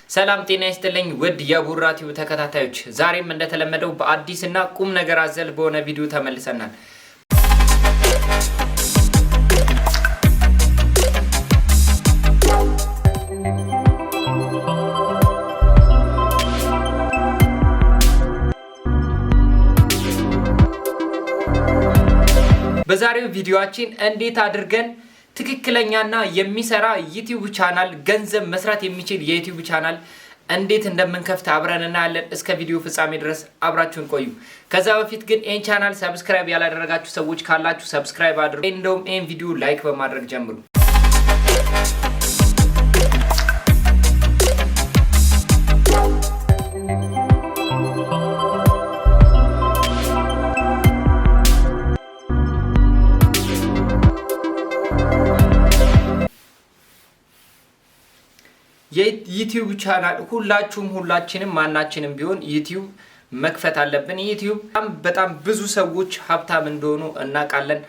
ሰላም ጤና ይስጥልኝ ውድ የቡራቲው ተከታታዮች ዛሬም እንደተለመደው በአዲስና ቁም ነገር አዘል በሆነ ቪዲዮ ተመልሰናል። በዛሬው ቪዲዮአችን እንዴት አድርገን ትክክለኛና የሚሰራ ዩቲዩብ ቻናል ገንዘብ መስራት የሚችል የዩቲዩብ ቻናል እንዴት እንደምንከፍት አብረን እናያለን። እስከ ቪዲዮ ፍጻሜ ድረስ አብራችሁን ቆዩ። ከዛ በፊት ግን ይህን ቻናል ሰብስክራይብ ያላደረጋችሁ ሰዎች ካላችሁ ሰብስክራይብ አድርጉ። እንደውም ይህን ቪዲዮ ላይክ በማድረግ ጀምሩ። የዩቲዩብ ቻናል ሁላችንም ማናችንም ቢሆን ዩቲዩብ መክፈት አለብን። ዩቲዩብ በጣም ብዙ ሰዎች ሀብታም እንደሆኑ እናውቃለን።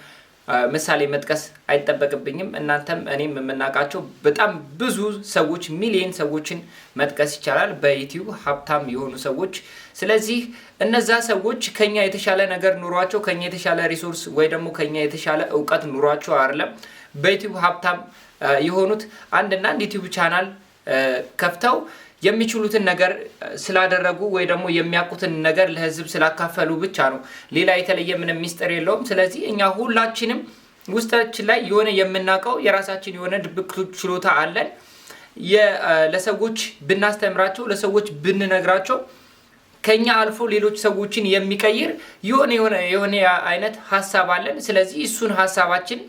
ምሳሌ መጥቀስ አይጠበቅብኝም። እናንተም እኔም የምናውቃቸው በጣም ብዙ ሰዎች ሚሊዮን ሰዎችን መጥቀስ ይቻላል በዩቲዩብ ሀብታም የሆኑ ሰዎች። ስለዚህ እነዛ ሰዎች ከኛ የተሻለ ነገር ኑሯቸው ከኛ የተሻለ ሪሶርስ ወይ ደግሞ ከኛ የተሻለ እውቀት ኑሯቸው አይደለም በዩቲዩብ ሀብታም የሆኑት። አንድ ዩቲዩብ ቻናል ከፍተው የሚችሉትን ነገር ስላደረጉ ወይ ደግሞ የሚያውቁትን ነገር ለህዝብ ስላካፈሉ ብቻ ነው። ሌላ የተለየ ምንም ሚስጥር የለውም። ስለዚህ እኛ ሁላችንም ውስጣችን ላይ የሆነ የምናውቀው የራሳችን የሆነ ድብቅ ችሎታ አለን። ለሰዎች ብናስተምራቸው ለሰዎች ብንነግራቸው ከኛ አልፎ ሌሎች ሰዎችን የሚቀይር የሆነ አይነት ሐሳብ አለን። ስለዚህ እሱን ሐሳባችን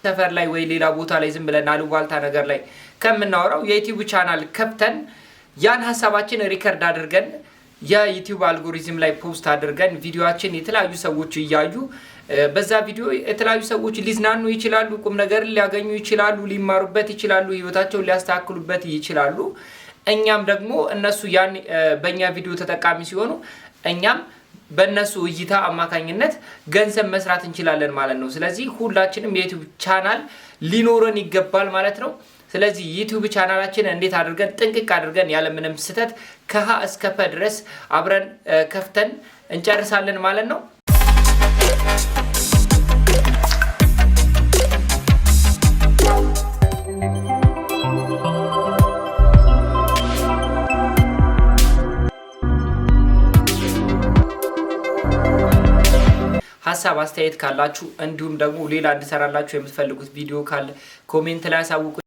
ሰፈር ላይ ወይ ሌላ ቦታ ላይ ዝም ብለን አሉባልታ ነገር ላይ ከምናወራው የዩቲዩብ ቻናል ከፍተን ያን ሐሳባችን ሪከርድ አድርገን የዩቲዩብ አልጎሪዝም ላይ ፖስት አድርገን ቪዲዮአችን የተለያዩ ሰዎች እያዩ በዛ ቪዲዮ የተለያዩ ሰዎች ሊዝናኑ ይችላሉ፣ ቁም ነገር ሊያገኙ ይችላሉ፣ ሊማሩበት ይችላሉ፣ ህይወታቸውን ሊያስተካክሉበት ይችላሉ። እኛም ደግሞ እነሱ ያን በእኛ ቪዲዮ ተጠቃሚ ሲሆኑ እኛም በእነሱ እይታ አማካኝነት ገንዘብ መስራት እንችላለን ማለት ነው። ስለዚህ ሁላችንም የዩቲዩብ ቻናል ሊኖረን ይገባል ማለት ነው። ስለዚህ ዩቲዩብ ቻናላችን እንዴት አድርገን ጥንቅቅ አድርገን ያለምንም ስህተት ከሀ እስከ ፐ ድረስ አብረን ከፍተን እንጨርሳለን ማለት ነው። ሀሳብ አስተያየት ካላችሁ እንዲሁም ደግሞ ሌላ እንድሰራላችሁ የምትፈልጉት ቪዲዮ ካለ ኮሜንት ላይ አሳውቁ።